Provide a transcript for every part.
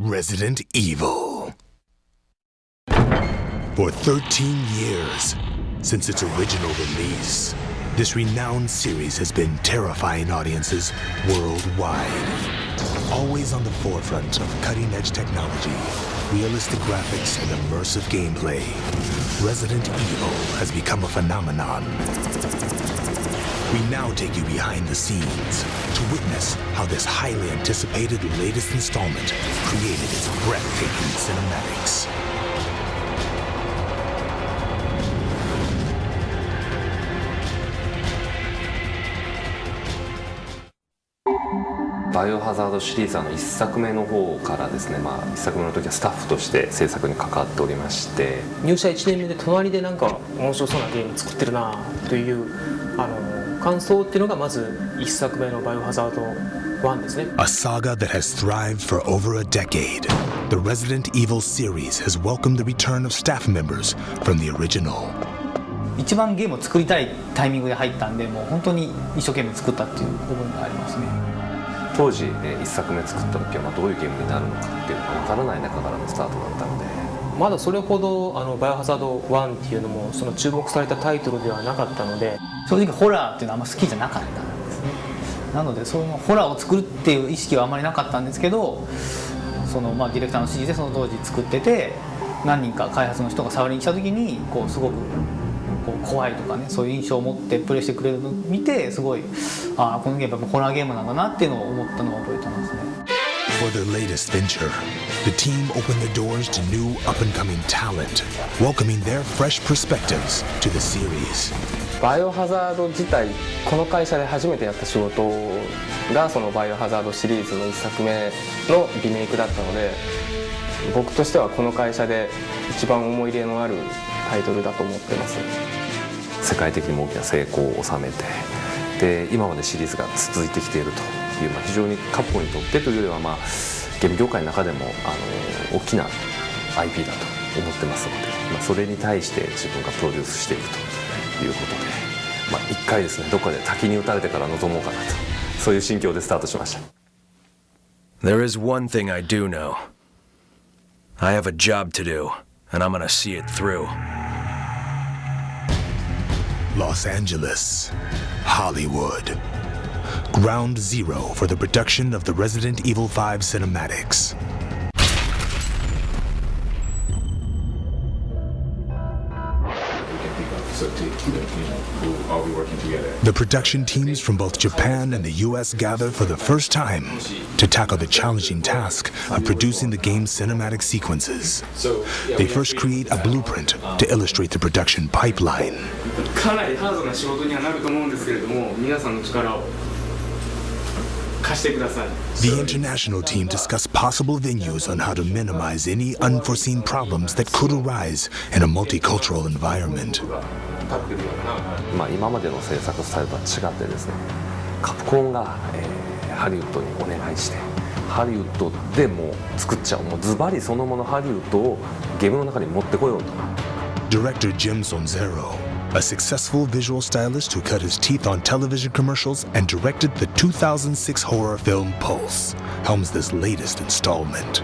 Resident Evil. For 13 years, since its original release, this renowned series has been terrifying audiences worldwide. Always on the forefront of cutting-edge technology, realistic graphics, and immersive gameplay, Resident Evil has become a phenomenon. We now take you behind the scenes to witness how this highly anticipated latest installment created its breathtaking cinematics.バイオハザードシリーズ1作目の方からですね、1作目の時はスタッフとして制作に関わっておりまして、入社1年目で隣でなんか面白そうなゲーム作ってるなという感想っていうのがまず1作目のバイオハザード1ですね。 A saga that has thrived for over a decade, the Resident Evil series has welcomed the return of staff members from the original. 一番ゲームを作りたいタイミングで入ったんで、もう本当に一生懸命作ったっていう部分がありますね。当時1作目作った時はどういうゲームになるのかっていうのが分からない中からのスタートだったので、まだそれほどバイオハザード1っていうのもその注目されたタイトルではなかったので、正直ホラーっていうのはあんま好きじゃなかったんですね。なのでそういうホラーを作るっていう意識はあまりなかったんですけど、そのディレクターの指示でその当時作ってて、何人か開発の人が触りに来た時にすごく怖いとかね、そういう印象を持ってプレイしてくれるのを見て、すごいこのゲームはホラーゲームなんだなっていうのを思ったのを覚えてますね。For their latest venture, the team opened the doors to new up-and-coming talent, welcoming their fresh perspectives to the series. バイオハザード自体、この会社で初めてやった仕事がそのバイオハザードシリーズの1作目のリメイクだったので、僕としてはこの会社で一番思い入れのあるタイトルだと思ってます。世界的にも大きな成功を収めて、で今までシリーズが続いてきているという、非常にカプコンにとってというよりは、ゲーム業界の中でも大きな IP だと思ってますので、それに対して自分がプロデュースしていくということで、一回ですね、どっかで滝に打たれてから臨もうかなと、そういう心境でスタートしました。 There is one thing I do know. I have a job to do, and I'm gonna see it through. Los Angeles, Hollywood. Ground zero for the production of the Resident Evil 5 cinematics. The production teams from both Japan and the US gather for the first time to tackle the challenging task of producing the game's cinematic sequences. They first create a blueprint to illustrate the production pipeline. かなりハードな仕事にはなると思うんですけれども、皆さんの力を貸してください。 The international team discussed possible venues on how to minimize any unforeseen problems that could arise in a multicultural environment. 今までの制作スタイルとは違ってですね、カプコンが、ハリウッドにお願いして、ハリウッドでもう作っちゃう、もうズバリそのものハリウッドをゲームの中に持ってこようと。 Director Jim Sonzero, a successful visual stylist who cut his teeth on television commercials and directed the 2006 horror film Pulse, helms this latest installment.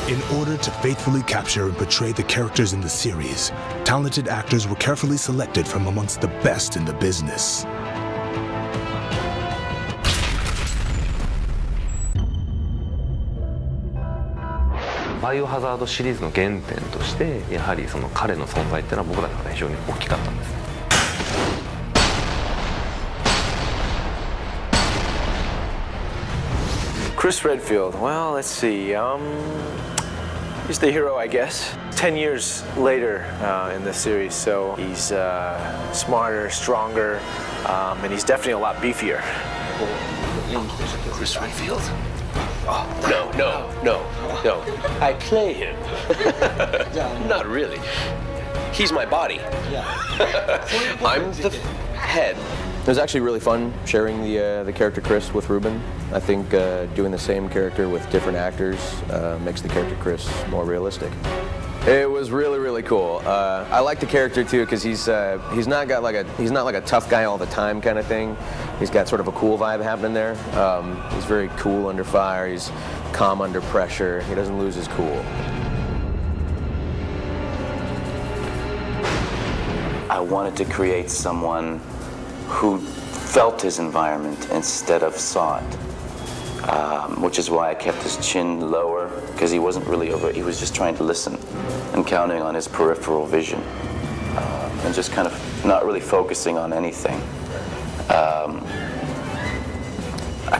In order to faithfully capture and portray the characters in the series, talented actors were carefully selected from amongst the best in the business. バイオハザードシリーズの原点として、やはりその彼の存在っていうのは僕らの中で非常に大きかったんですね。Chris Redfield, well, let's see, he's the hero, I guess. 10 years later in this series, so he's smarter, stronger, and he's definitely a lot beefier. Chris Redfield? Oh, no. I play him. Not really. He's my body. I'm the head. It was actually really fun sharing the character Chris with Ruben. I think doing the same character with different actors makes the character Chris more realistic. It was really, really cool. I like the character too because he's not like a tough guy all the time kind of thing. He's got sort of a cool vibe happening there. He's very cool under fire. He's calm under pressure. He doesn't lose his cool. I wanted to create someone who felt his environment instead of saw it. Which is why I kept his chin lower, because he wasn't really he was just trying to listen and counting on his peripheral vision and just kind of not really focusing on anything. I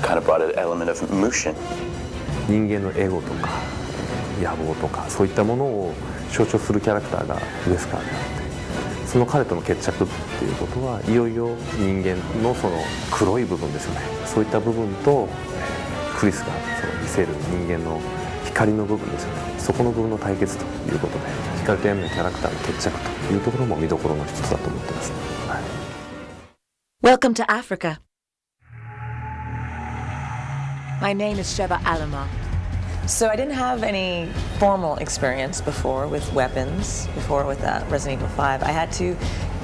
kind of brought an element of mushin. 人間のエゴとか野望とかそういったものを象徴するキャラクターがウェスカーであってその彼との決着っていうことはいよいよ人間のその黒い部分ですよねそういった部分とクリスがその見せる人間の光の部分ですよねそこの部分の対決ということで光と闇のキャラクターの決着というところも見どころの一つだと思ってますね、はい、Welcome to Africa. My name is Sheba Alama. So I didn't have any formal experience before with weapons, before with Resident Evil 5. I had to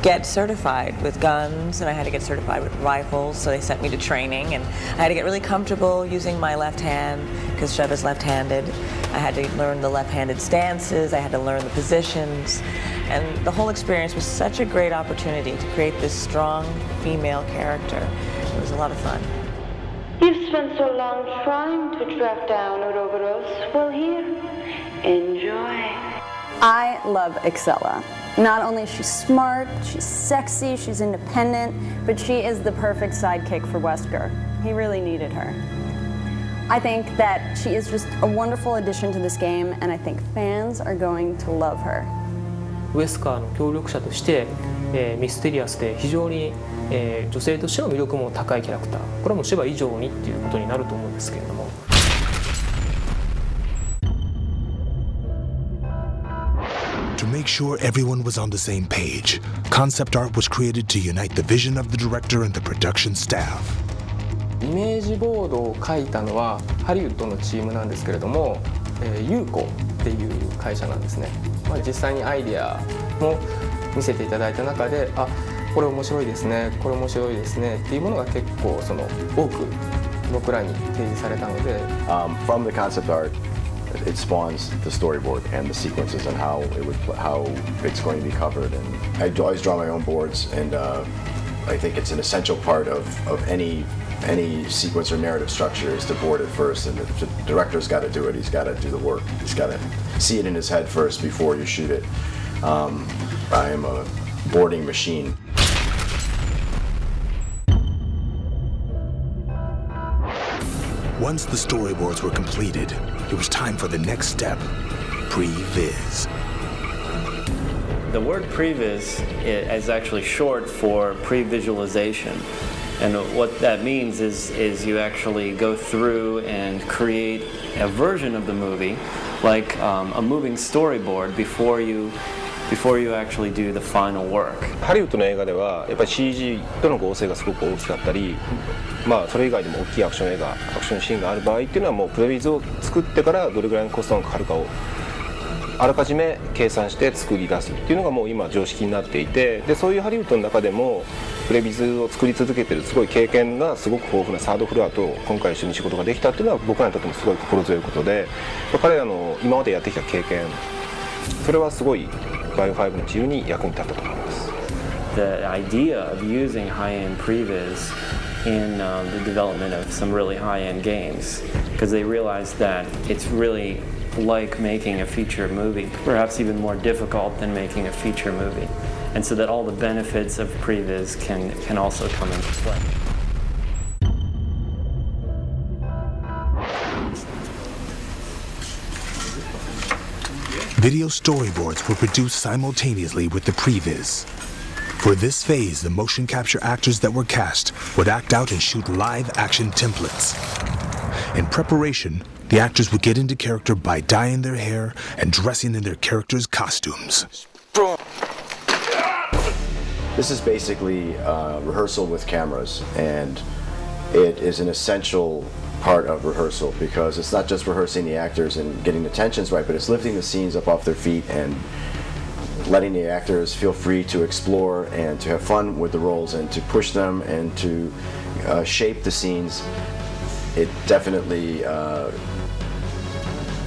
get certified with guns and I had to get certified with rifles, so they sent me to training and I had to get really comfortable using my left hand because Sheba's left-handed. I had to learn the left-handed stances, I had to learn the positions, and the whole experience was such a great opportunity to create this strong female character. It was a lot of fun. You've spent so long trying to track down Ouroboros. Well, here, enjoy. I love Excella. Not only is she smart, she's sexy, she's independent, but she is the perfect sidekick for Wesker. He really needed her. I think that she is just a wonderful addition to this game, and I think fans are going to love her. ウェスカーの協力者として、ミステリアスで非常に女性としての魅力も高いキャラクターこれはもうシェバ以上にっていうことになると思うんですけれども To make sure everyone was on the same page, concept art was created to unite the vision of the director and the production staff. イメージボードを書いたのはハリウッドのチームなんですけれども、ユーコっていう会社なんですね、実際にアイデアも見せていただいた中でこれ面白いですねこれ面白いですねっていうものが結構多く僕らに提示されたので、From the concept art, it spawns the storyboard and the sequences and how it's going to be covered. And I always draw my own boards, and I think it's an essential part of any sequence or narrative structure is to board it first. And if the director's got to do it, he's got to do the work. He's got to see it in his head first before you shoot it. I am a boarding machine. Once the storyboards were completed, it was time for the next step, pre-viz. The word previs is actually short for pre-visualization. And what that means is you actually go through and create a version of the movie, like a moving storyboard before you actually do the final work. ハリウッドの映画ではやっぱり CG との合成がすごく大きかったり、それ以外でも大きいアクションシーンがある場合っていうのはもうプレビズを作ってからどれぐらいのコストがかかるかをあらかじめ計算して作り出すっていうのがもう今常識になっていて、でそういうハリウッドの中でもプレビズを作り続けてるすごい経験がすごく豊富なサードフロアと今回一緒に仕事ができたっていうのは僕らにとってもすごい心強いことで、彼らの今までやってきた経験、それはすごいバイオ5の自由に役に立ったと思います。The idea of using high-end previs in the development of some really high-end games, because they realized that it's really like making a feature movie, perhaps even more difficult than making a feature movie, and so that all the benefits of previs can also come into play. Video storyboards were produced simultaneously with the previs. For this phase, the motion capture actors that were cast would act out and shoot live action templates. In preparation, the actors would get into character by dyeing their hair and dressing in their characters' costumes. This is basically rehearsal with cameras, and it is an essential part of rehearsal, because it's not just rehearsing the actors and getting the tensions right, but it's lifting the scenes up off their feet and letting the actors feel free to explore and to have fun with the roles and to push them and to shape the scenes. It definitely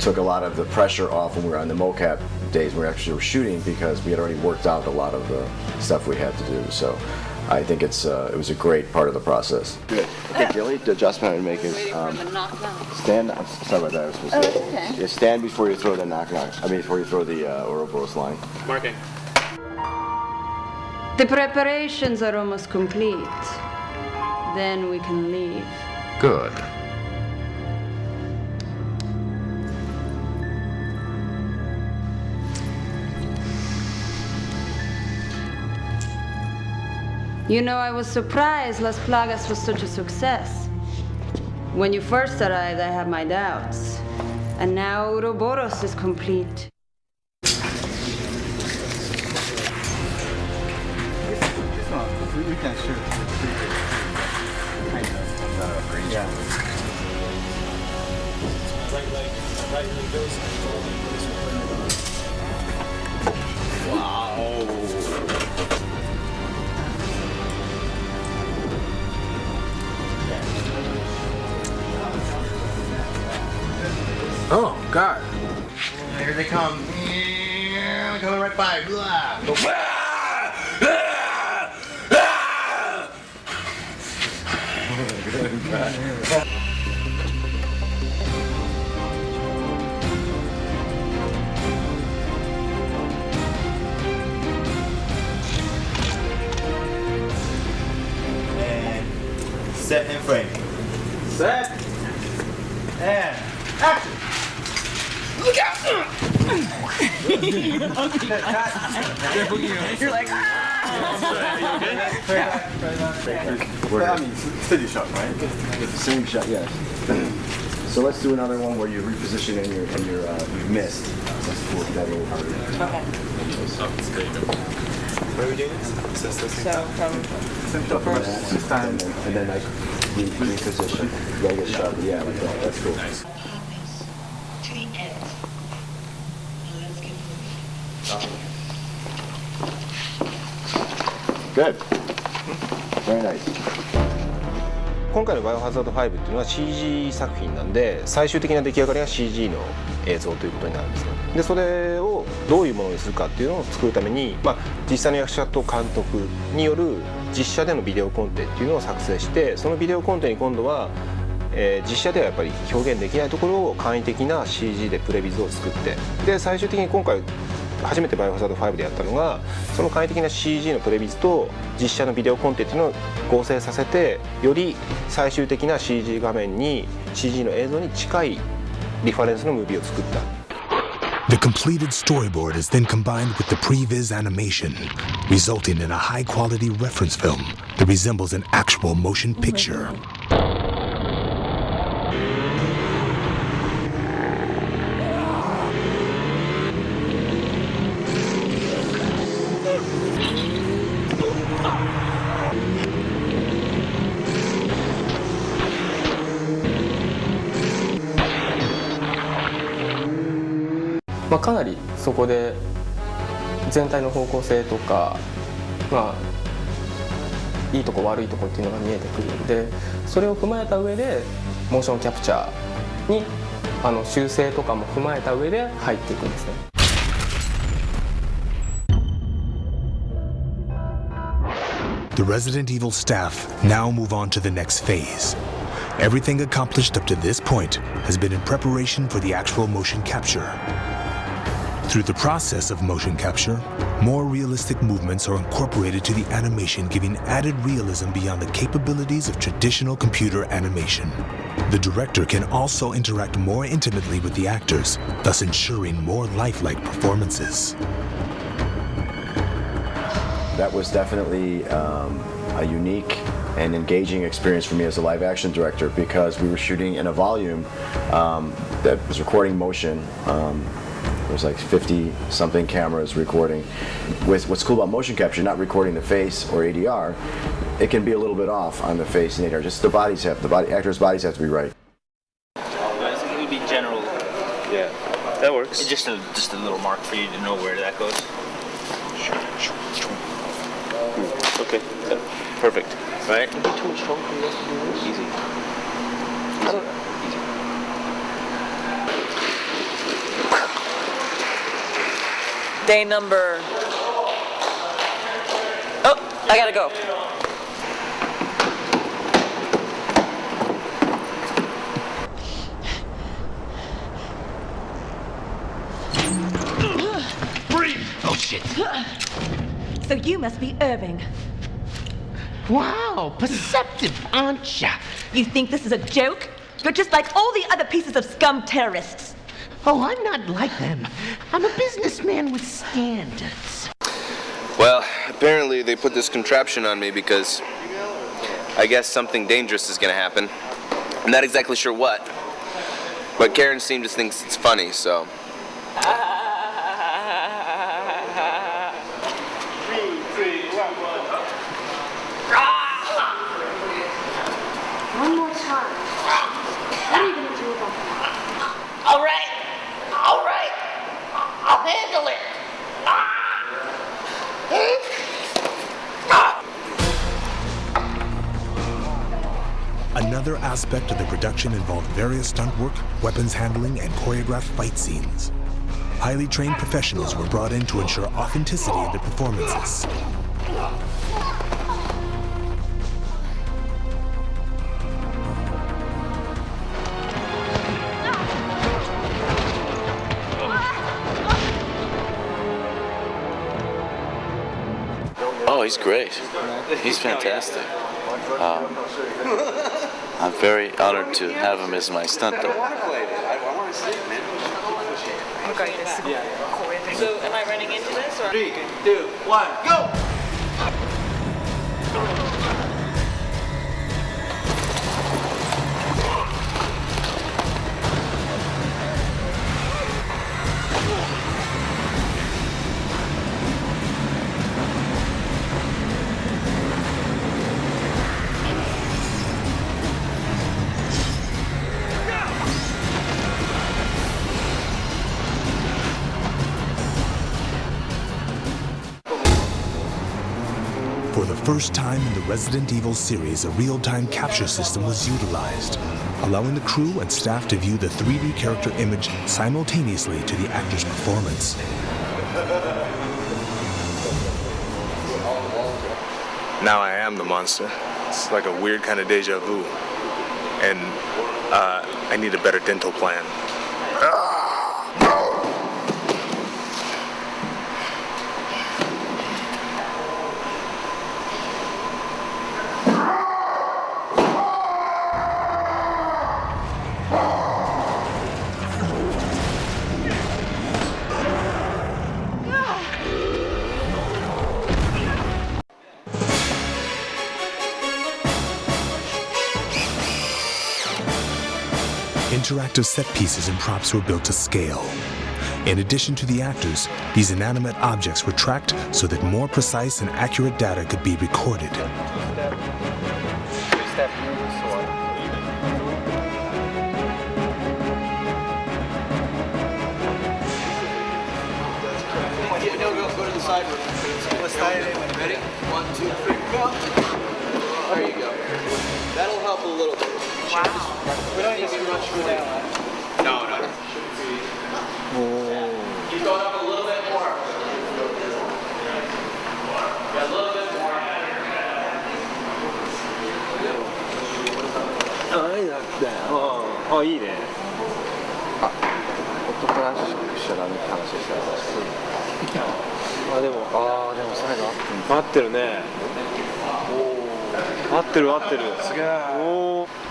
took a lot of the pressure off when we were on the mocap days when we actually were shooting, because we had already worked out a lot of the stuff we had to do. So I think it was a great part of the process. Good. Okay, Gilly, the adjustment I would make is stand. Sorry about that. I was supposed to okay. Yeah, stand before you throw the knock-knock. I mean, before you throw the Ouroboros line. Marking. The preparations are almost complete. Then we can leave. Good. You know, I was surprised Las Plagas was such a success. When you first arrived, I had my doubts. And now Ouroboros is complete. We can shoot. Yeah. Oh, God. Here they come. Coming right by. And set and frame. Set and action. Look out! You're like, Steady shot, right? Same shot, yes. So let's do another one where you reposition and you've missed. Let's work that a little harder. Okay. Where are we doing this? So from the first time, and then like reposition. Roll it sharp. Yeah, like that. That's cool. Nice. Good. Very nice. 今回のバイオハザード5っていうのは CG 作品なんで、最終的な出来上がりが CG の映像ということになるんですね。でそれをどういうものにするかっていうのを作るために、実際の役者と監督による実写でのビデオコンテっていうのを作成して、そのビデオコンテに今度は、実写ではやっぱり表現できないところを簡易的な CG でプレビズを作って、で最終的に今回初めてバイオハザード5でやったのが、その簡易的な CG のプレビズと実写のビデオコンテっていうのを合成させて、より最終的な CG 画面に CG の映像に近いリファレンスのムービーを作った。The completed storyboard is then combined with the previs animation, resulting in a high-quality reference film that resembles an actual motion picture.まあ、かなりそこで全体の方向性とか、いいとこ悪いとこっていうのが見えてくるんで、それを踏まえた上でモーションキャプチャーに修正とかも踏まえた上で入っていくんですね。The Resident Evil staff now move on to the next phase. Everything accomplished up to this point has been in preparation for the actual motion capture. Through the process of motion capture, more realistic movements are incorporated to the animation, giving added realism beyond the capabilities of traditional computer animation. The director can also interact more intimately with the actors, thus ensuring more lifelike performances. That was definitely a unique and engaging experience for me as a live action director, because we were shooting in a volume that was recording motion. There was like 50-something cameras recording. With what's cool about motion capture, not recording the face or ADR, it can be a little bit off on the face and ADR. Just the actors' bodies have to be right. works. Just a little mark for you to know where that goes. Okay, perfect. Right? Easy. Day number... Oh, I gotta go. Breathe! Oh, shit. So you must be Irving. Wow, perceptive, aren't ya? You think this is a joke? You're just like all the other pieces of scum terrorists. Oh, I'm not like them. I'm a businessman with standards. Well, apparently they put this contraption on me because I guess something dangerous is going to happen. I'm not exactly sure what, but Karen seems to think it's funny, so... One more time. What are you going to do about that? All right. I'll handle it. Another aspect of the production involved various stunt work, weapons handling, and choreographed fight scenes. Highly trained professionals were brought in to ensure authenticity in their performances. Oh, he's great. He's fantastic. I'm very honored to have him as my stunt double. So am I running into this? Or? 3, 2, 1, go! For the first time in the Resident Evil series, a real-time capture system was utilized, allowing the crew and staff to view the 3D character image simultaneously to the actor's performance. Now I am the monster. It's like a weird kind of deja vu. And I need a better dental plan. Interactive set pieces and props were built to scale. In addition to the actors, these inanimate objects were tracked so that more precise and accurate data could be recorded. Go to the side room. Ready? 1, 2, 3, go. There you go. That'll help a little bit. Wow. We don't need to rush through that. No. Keep going up a little bit more. Yeah, a little bit more. いいだっていいね音プラスしちゃダメって話でしたでも最後合ってるね合ってるすげえ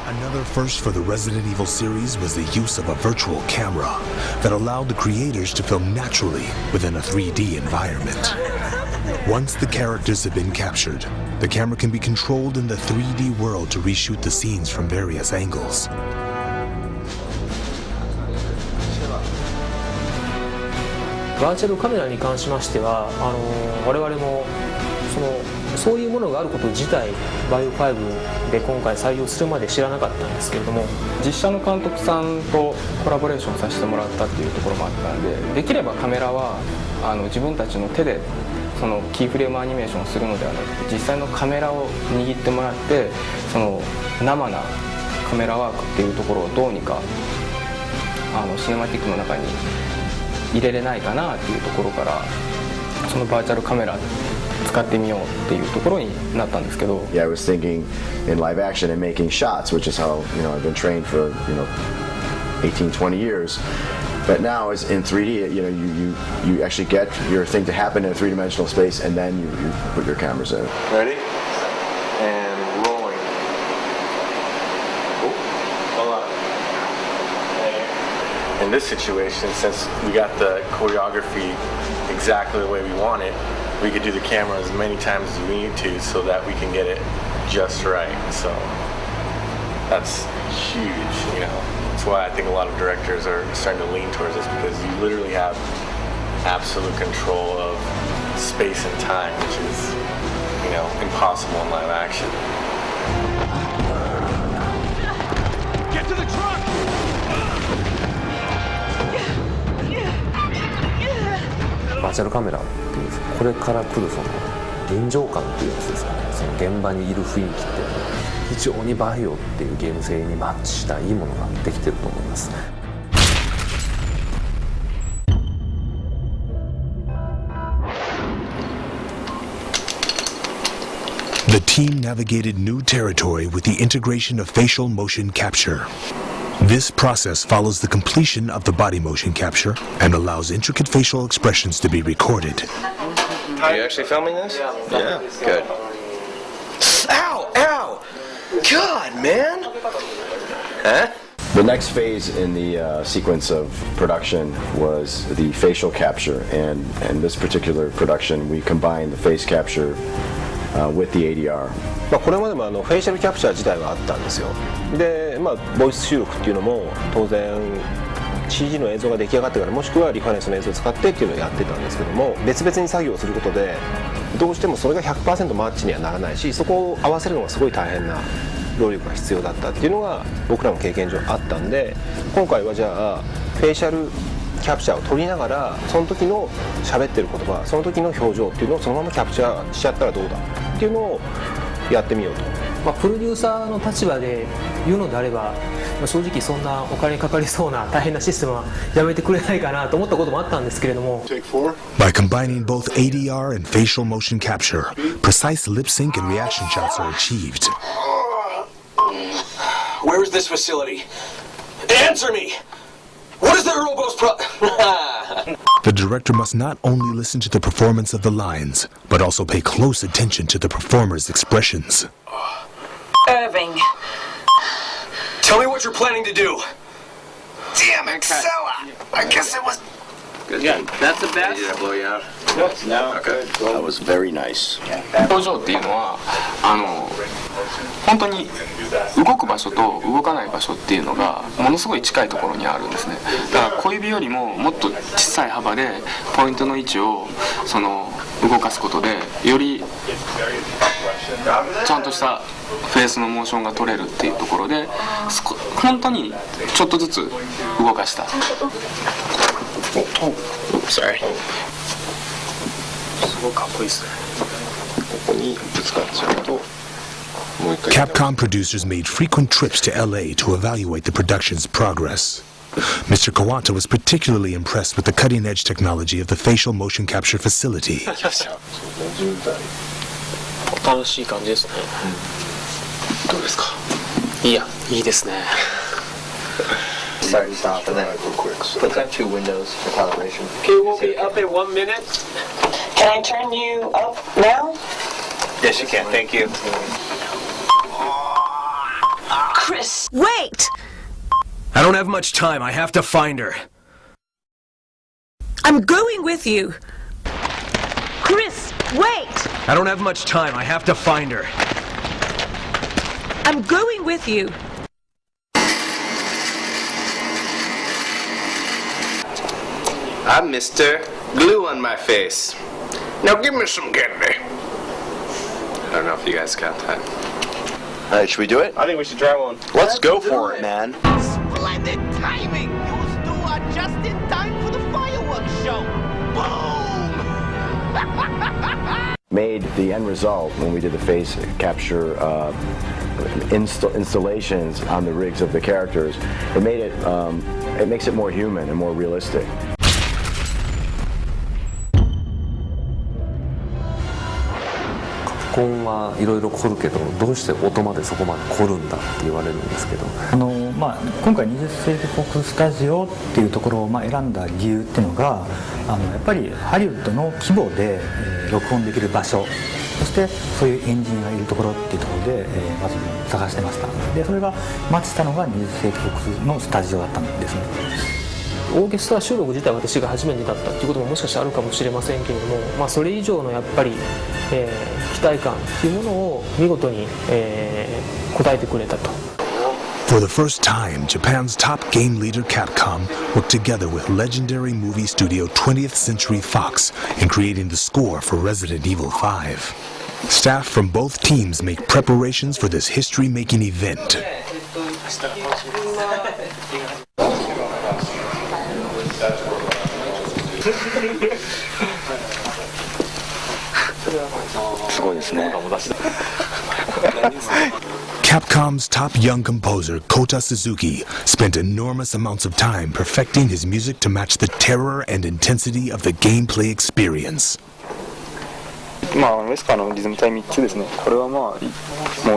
Another first for the Resident Evil series was the use of a virtual camera that allowed the creators to film naturally within a 3D environment. Once the characters have been captured, the camera can be controlled in the 3D world to reshoot the scenes from various angles. バーチャルカメラに関しましては我々もそのそういうものがあること自体バイオ5で今回採用するまで知らなかったんですけれども、実写の監督さんとコラボレーションさせてもらったっていうところもあったんで、できればカメラは自分たちの手でそのキーフレームアニメーションをするのではなくて、実際のカメラを握ってもらって、その生なカメラワークっていうところをどうにかシネマティックの中に入れれないかなっていうところから、そのバーチャルカメラ使ってみようっていうところになったんですけど。 Yeah, I was thinking in live action and making shots, which is how I've been trained for 18, 20 years. But now as in 3D, you actually get your thing to happen in a three-dimensional space, and then you put your cameras in. Ready? And rolling. Oh, hold on. In this situation, since we got the choreography exactly the way we want it, we could do the camera as many times as we need to so that we can get it just right. So that's huge, That's why I think a lot of directors are starting to lean towards this, because you literally have absolute control of space and time, which is, impossible in live action. Get to the truck! バーチャルカメラっていう、これから来るその臨場感っていうやつですかね。その現場にいる雰囲気って非常にバイオっていうゲーム性にマッチしたいいものができてると思います。The team navigated new territory with the integration of facial motion capture. This process follows the completion of the body motion capture and allows intricate facial expressions to be recorded. Are you actually filming this? Yeah. Good. Ow! Ow! God, man! Huh? The next phase in the sequence of production was the facial capture, and in this particular production, we combined the face capture with the ADR. これまでもフェイシャルキャプチャー自体はあったんですよ。で、ボイス収録っていうのも当然 CG の映像が出来上がってから、もしくはリファレンスの映像を使ってっていうのをやってたんですけども、別々に作業をすることでどうしてもそれが 100% マッチにはならないし、そこを合わせるのがすごい大変な労力が必要だったっていうのが僕らの経験上あったんで、今回はじゃあフェイシャルキャプチャーを取りながら、その時の喋ってる言葉、その時の表情っていうのをそのままキャプチャーしちゃったらどうだっていうのをやってみようと。プロデューサーの立場で言うのであれば、正直そんなお金かかりそうな大変なシステムはやめてくれないかなと思ったこともあったんですけれども。 By combining both ADR and facial motion capture, precise lip sync and reaction shots are achieved. Where is this facility? Answer me! What is the Uroboros The director must not only listen to the performance of the lines, but also pay close attention to the performer's expressions. Irving. Tell me what you're planning to do. Damn it, Excella! I guess it was... Good. Yeah, that's the best. Did I blow you out? No. Okay. That was very nice. 表情っていうのは本当に動く場所と動かない場所っていうのがものすごい近いところにあるんですね。だから小指よりももっと小さい幅でポイントの位置を動かすことで、よりちゃんとしたフェースのモーションが取れるっていうところで、本当にちょっとずつ動かした。Sorry. すごいかっこいいですね。ここにぶつかっちゃうと。Capcom producers made frequent trips to LA to evaluate the production's progress. Mr. Kawata was particularly impressed with the cutting-edge technology of the facial motion capture facility. 楽しい感じですね。どうですか？いいですね。Start, stop, and then click on 2 windows for calibration. Okay, we'll be up in 1 minute. Can I turn you up now? Yes, you can. Thank you. Chris, wait! I don't have much time. I have to find her. I'm going with you. Chris, wait! I don't have much time. I have to find her. I'm going with you. I'm Mr. Glue on my face. Now give me some candy. I don't know if you guys got that. All right, should we do it? I think we should try one. Let's go for it, man. Splendid timing! You two are just in time for the fireworks show. Boom! Made the end result when we did the face capture installations on the rigs of the characters. It made it. It makes it more human and more realistic. カプコンはいろいろ凝るけどどうして音までそこまで凝るんだって言われるんですけど今回20世紀フォックススタジオっていうところを選んだ理由っていうのがやっぱりハリウッドの規模で、録音できる場所そしてそういうエンジニアがいるところっていうところで、まず探してましたでそれがマッチしたのが20世紀フォックスのスタジオだったんですねオーケストラ収録自体は私が初めてだったっていうことももしかしたらあるかもしれませんけれども、それ以上のやっぱり、期待感っていうものを見事に、応えてくれたと。For the first time, Japan's top game leader Capcom worked together with legendary movie studio 20th Century Fox in creating the score for Resident Evil 5. Staff from both teams make preparations for this history-making event. Capcom's top young composer, Kota Suzuki, spent enormous amounts of time perfecting his music to match the terror and intensity of the gameplay experience. ウェスカーのリズム体3つですね。これはもう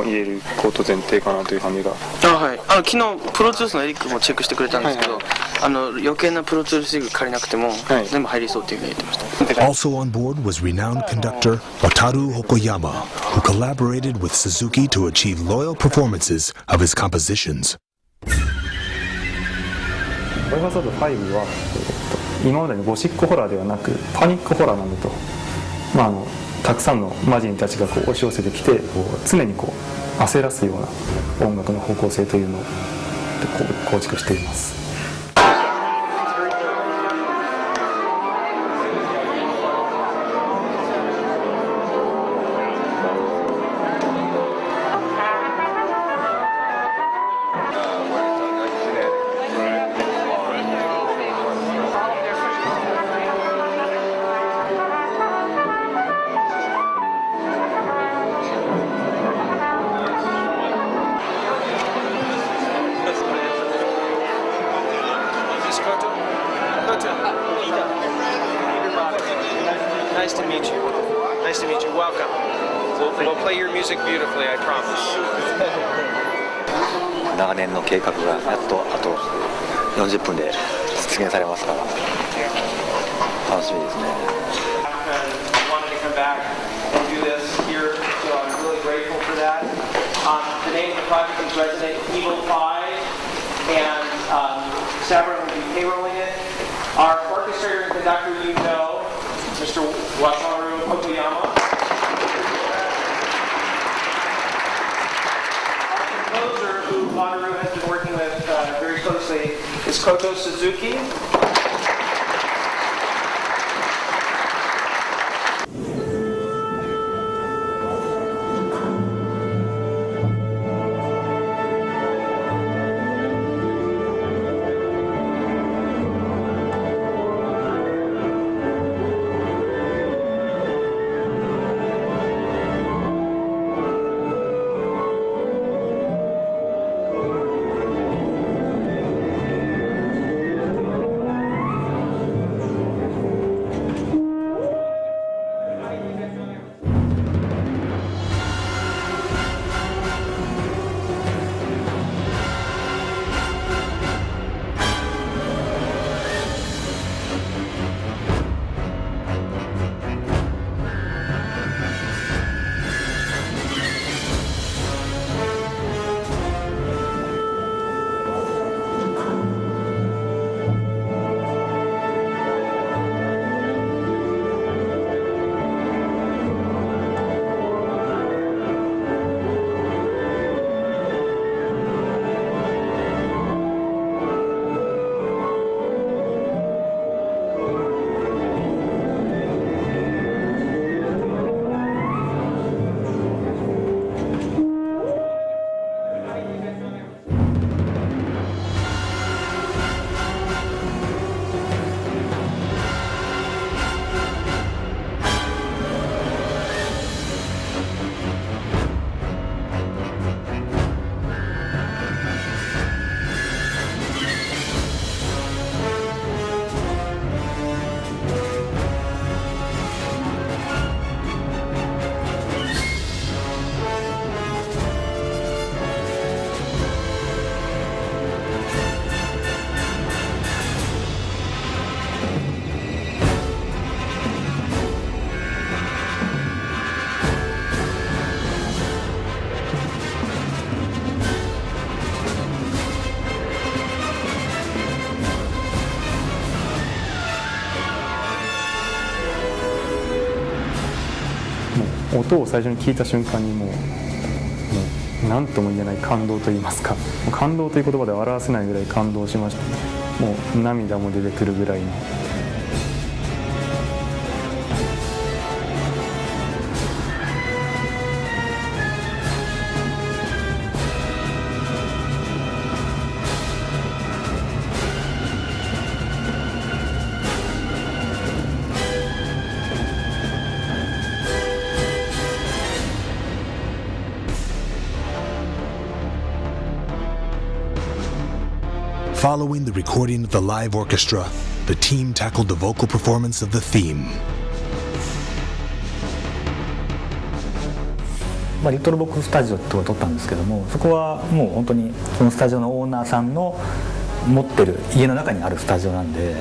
入れること前提かなという感じが。はい。昨日プロツースのエリックもチェックしてくれたんですけど、余計なプロツースリグ借りなくても全部入りそうっていうふうに言ってました。Also on board was renowned conductor Wataru Hokoyama, who collaborated with Suzuki to achieve loyal performances of his compositions. バイオハザード5は、今までのゴシックホラーではなくパニックホラーなんだと。たくさんの魔人たちが押し寄せてきて常に焦らすような音楽の方向性というのを構築しています。Nice to meet you. Nice to meet you. Welcome. We'll play your music beautifully, I promise. 長年の計画がやっとあと40分で実現されますから楽しみですね。The name of the project is Resident Evil 5, and Sabra will be payrolling it. Our orchestrator and conductor, you know, Mr. Wataru Hokoyama. Our composer, who Wataru has been working with very closely, is Koto Suzuki. もう音を最初に聞いた瞬間にもう何とも言えない感動といいますか、感動という言葉では表せないぐらい感動しました。もう涙も出てくるぐらいの。Following the recording of the live orchestra, the team tackled the vocal performance of the theme. リトルボックススタジオってところを撮ったんですけども、そこはもう本当にそのスタジオのオーナーさんの持ってる家の中にあるスタジオなんで、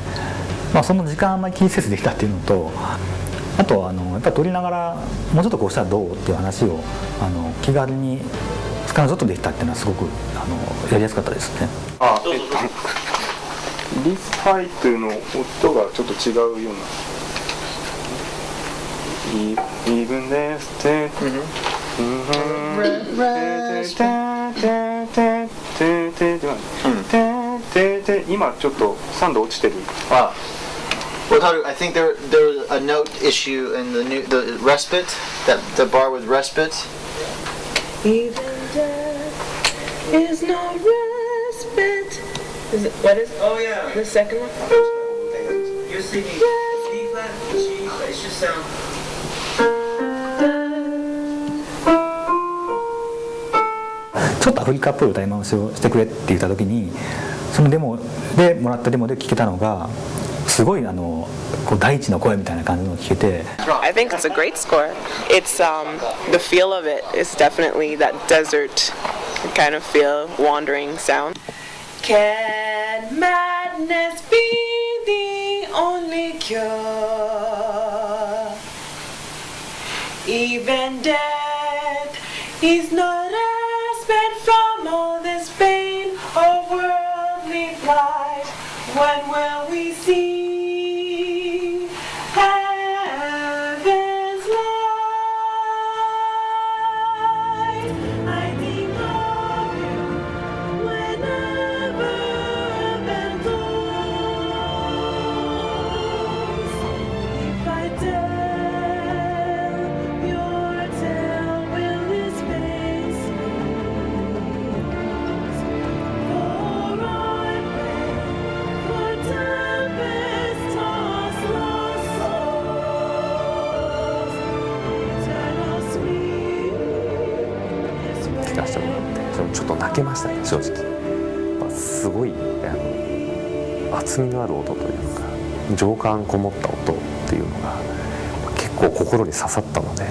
その時間あんまり気にせずできたっていうのと、あとやっぱり撮りながらもうちょっとこうしたらどうっていう話を気軽に彼女とできたっていうのはすごくやりやすかったですね。リスハイというの音がちょっと違うような。イーブンですって。今ちょっと3度落ちてる。Well, I think there was a note issue in the respite, that the bar with respite. Even death is no respite. Is it, what is? Oh yeah. The second one. You're singing C flat, G flat. It should sound. ちょっとアフリカっぽい歌い回しをしてくれって言った時に、そのデモでもらったデモで聴けたのがすごいこう大地の声みたいな感じのを聴けて。I think it's a great score. It's the feel of it is definitely that desert kind of feel, wandering sound. Can madness be the only cure? Even death is not respite from all this pain of worldly life. When will we see heaven's light? I think of you whenever heaven goes. If I tell your tale, will his face for I pray for tempest-tossed lost souls, eternal sweet is 聞かせてもらってちょっと泣けましたね、正直。すごい厚みのある音というか情感こもった音っていうのが結構心に刺さったので、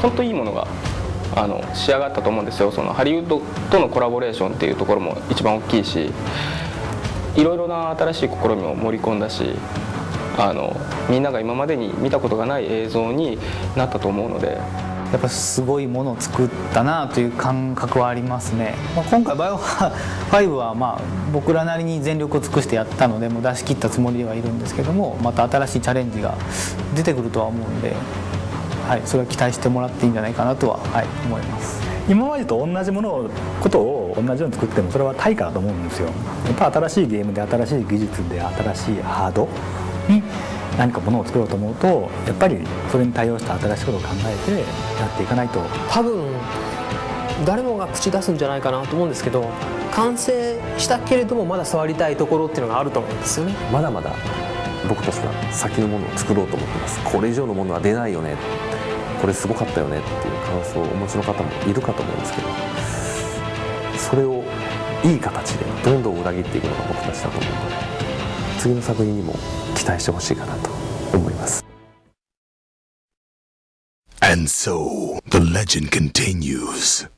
本当いいものが仕上がったと思うんですよ。そのハリウッドとのコラボレーションっていうところも一番大きいし、いろいろな新しい試みを盛り込んだし、みんなが今までに見たことがない映像になったと思うので、やっぱすごいものを作ったなという感覚はありますね。今回バイオ5は僕らなりに全力を尽くしてやったので、もう出し切ったつもりではいるんですけども、また新しいチャレンジが出てくるとは思うんで、それは期待してもらっていいんじゃないかなとは、思います。今までと同じことを同じように作ってもそれは対価だと思うんですよ。やっぱ新しいゲームで新しい技術で新しいハードに何かものを作ろうと思うと、やっぱりそれに対応した新しいことを考えてやっていかないと。多分誰もが口出すんじゃないかなと思うんですけど、完成したけれどもまだ触りたいところっていうのがあると思うんですよね。まだまだ僕たちは先のものを作ろうと思ってます。これ以上のものは出ないよね、これすごかったよねっていう感想をお持ちの方もいるかと思うんですけど、それをいい形でどんどん裏切っていくのが僕たちだと思うので、次の作品にも期待してほしいかなと思います。 And so the legend continues.